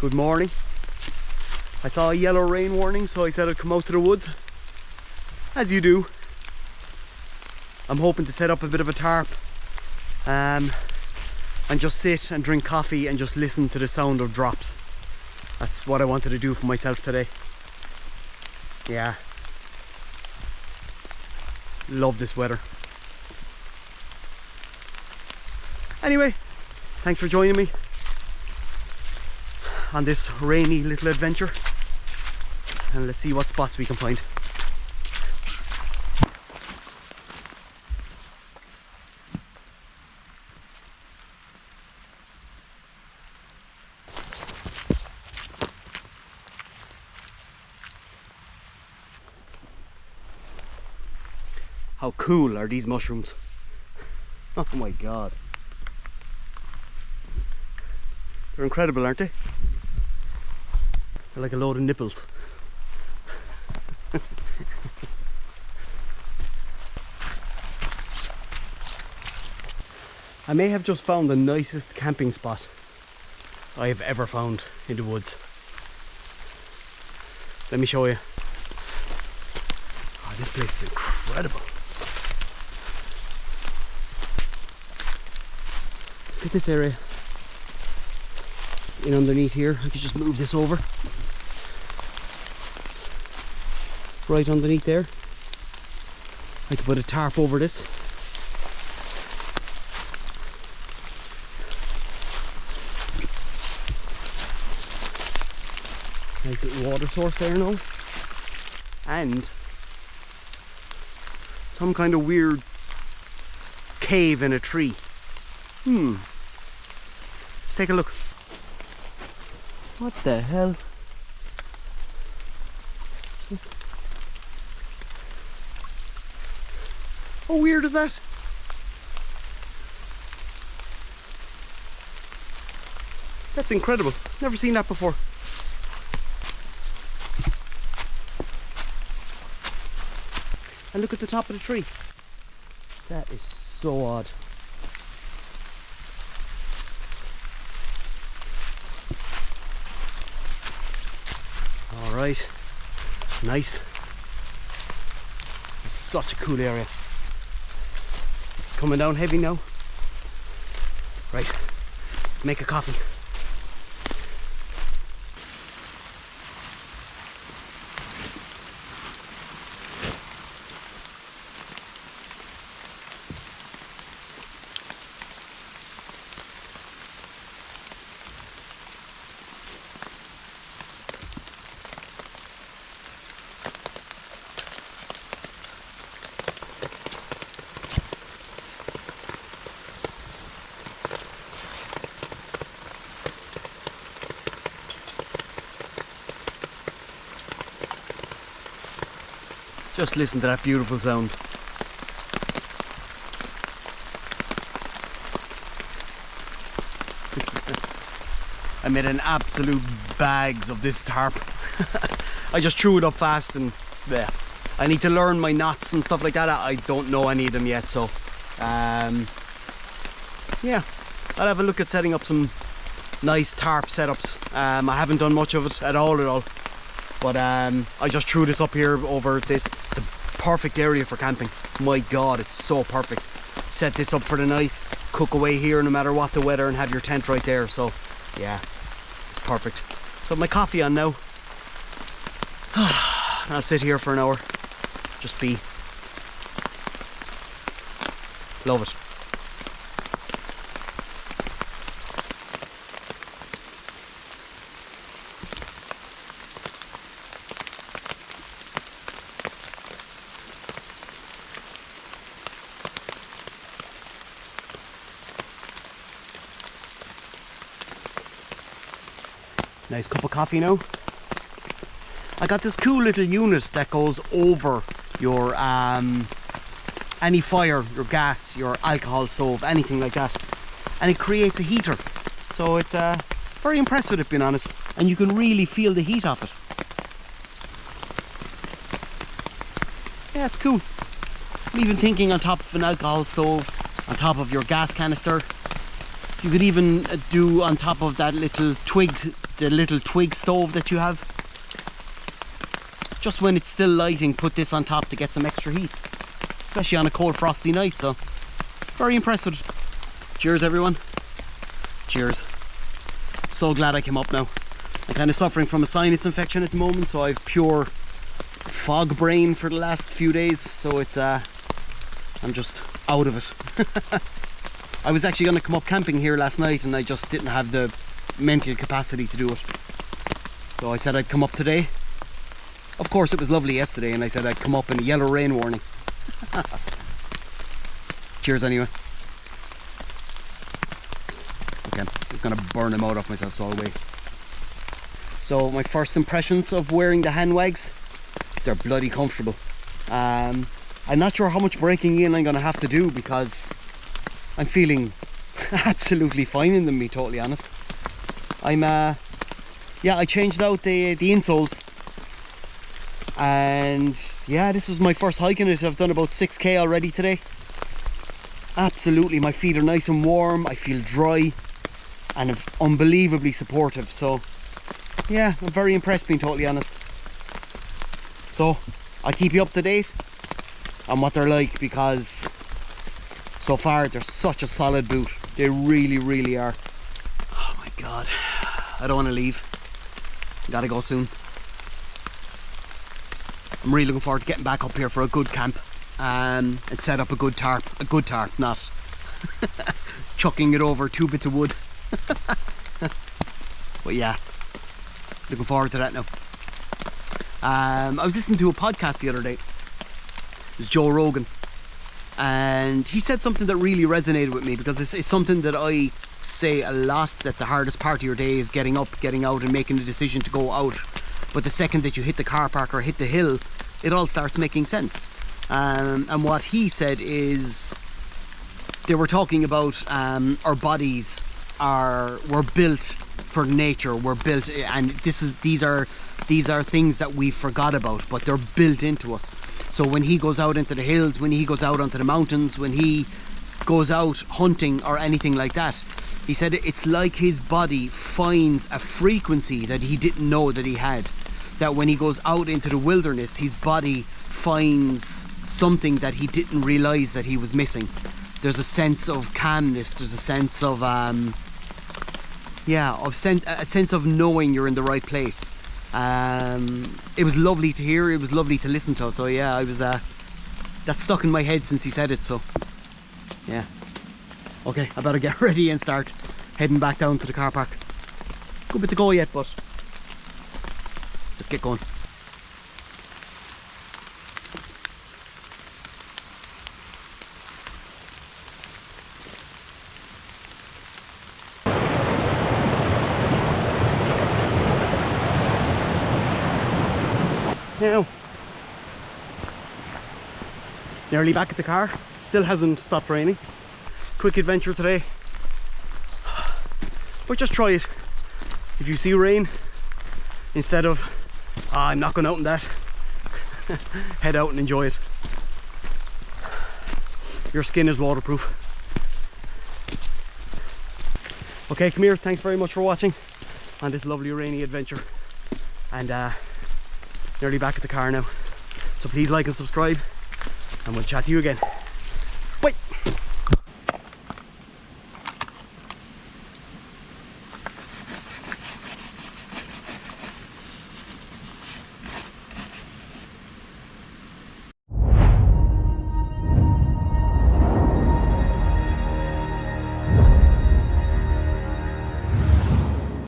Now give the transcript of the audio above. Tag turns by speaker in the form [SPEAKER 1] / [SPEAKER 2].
[SPEAKER 1] Good morning. I saw a yellow rain warning, so I said I'd come out to the woods, as you do. I'm hoping to set up a bit of a tarp and just sit and drink coffee and just listen to the sound of drops. That's what I wanted to do for myself today. Yeah, love this weather. Anyway, thanks for joining me on this rainy little adventure, and let's see what spots we can find. How cool are these mushrooms? Oh my god. They're incredible, aren't they? They're like a load of nipples. I may have just found the nicest camping spot I have ever found in the woods. Let me show you. Oh, this place is incredible. Look at this area. In underneath here, I could just move this over. Right underneath there. I could put a tarp over this. Nice little water source there now. And some kind of weird cave in a tree. Let's take a look. What the hell? How weird is that? That's incredible. Never seen that before. And look at the top of the tree. That is so odd. Alright, nice. This is such a cool area. It's coming down heavy now. Right, let's make a coffee. Just listen to that beautiful sound. I made an absolute bags of this tarp. I just threw it up fast and yeah. I need to learn my knots and stuff like that. I don't know any of them yet, so yeah, I'll have a look at setting up some nice tarp setups. I haven't done much of it at all. But I just threw this up here over this. It's a perfect area for camping. My god, it's so perfect. Set this up for the night, cook away here no matter what the weather, and have your tent right there. So yeah, it's perfect. So my coffee on now. I'll sit here for an hour. Just be. Love it. Nice cup of coffee now. I got this cool little unit that goes over your any fire, your gas, your alcohol stove, anything like that, and it creates a heater. So it's very impressed with it, being honest, and you can really feel the heat of it. Yeah, it's cool. I'm even thinking on top of an alcohol stove, on top of your gas canister. You could even do on top of that little twig the little twig stove that you have. Just when it's still lighting, put this on top to get some extra heat, especially on a cold frosty night. So very impressed with it. Cheers everyone, cheers. So glad I came up now. I'm kind of suffering from a sinus infection at the moment, so I've pure fog brain for the last few days, so it's I'm just out of it. I was actually going to come up camping here last night and I just didn't have the mental capacity to do it, so I said I'd come up today. Of course it was lovely yesterday, and I said I'd come up in a yellow rain warning. Cheers anyway. Okay, I'm just going to burn them out of myself, so I'll wait. So my first impressions of wearing the hand wags, they're bloody comfortable. I'm not sure how much breaking in I'm going to have to do, because I'm feeling absolutely fine in them, to be totally honest. Yeah, I changed out the insoles, and yeah, this is my first hike in it. I've done about 6k already today. Absolutely, my feet are nice and warm, I feel dry, and unbelievably supportive. So yeah, I'm very impressed, being totally honest. So I'll keep you up to date on what they're like, because so far they're such a solid boot. They really, really are. Oh my god, I don't want to leave. Gotta go soon. I'm really looking forward to getting back up here for a good camp, and set up a good tarp. A good tarp, not chucking it over 2 bits of wood. But yeah, looking forward to that now. I was listening to a podcast the other day. It was Joe Rogan, and he said something that really resonated with me, because it's something that I say a lot, that the hardest part of your day is getting up, getting out and making the decision to go out. But the second that you hit the car park or hit the hill, it all starts making sense. And what he said is, they were talking about our bodies were built for nature. We're built, and these are things that we forgot about, but they're built into us. So when he goes out into the hills, when he goes out onto the mountains, when he goes out hunting or anything like that, he said it's like his body finds a frequency that he didn't know that he had. That when he goes out into the wilderness, his body finds something that he didn't realize that he was missing. There's a sense of calmness, there's a sense of a sense of knowing you're in the right place. It was lovely to hear, it was lovely to listen to. So yeah, I was that stuck in my head since he said it. So yeah, okay, I better get ready and start heading back down to the car park. Good bit to go yet, but let's get going. Now, nearly back at the car. Still hasn't stopped raining. Quick adventure today, but just try it. If you see rain, instead of I'm not going out in that, head out and enjoy it. Your skin is waterproof. Okay, come here, thanks very much for watching on this lovely rainy adventure, and nearly back at the car now. So please like and subscribe, and we'll chat to you again.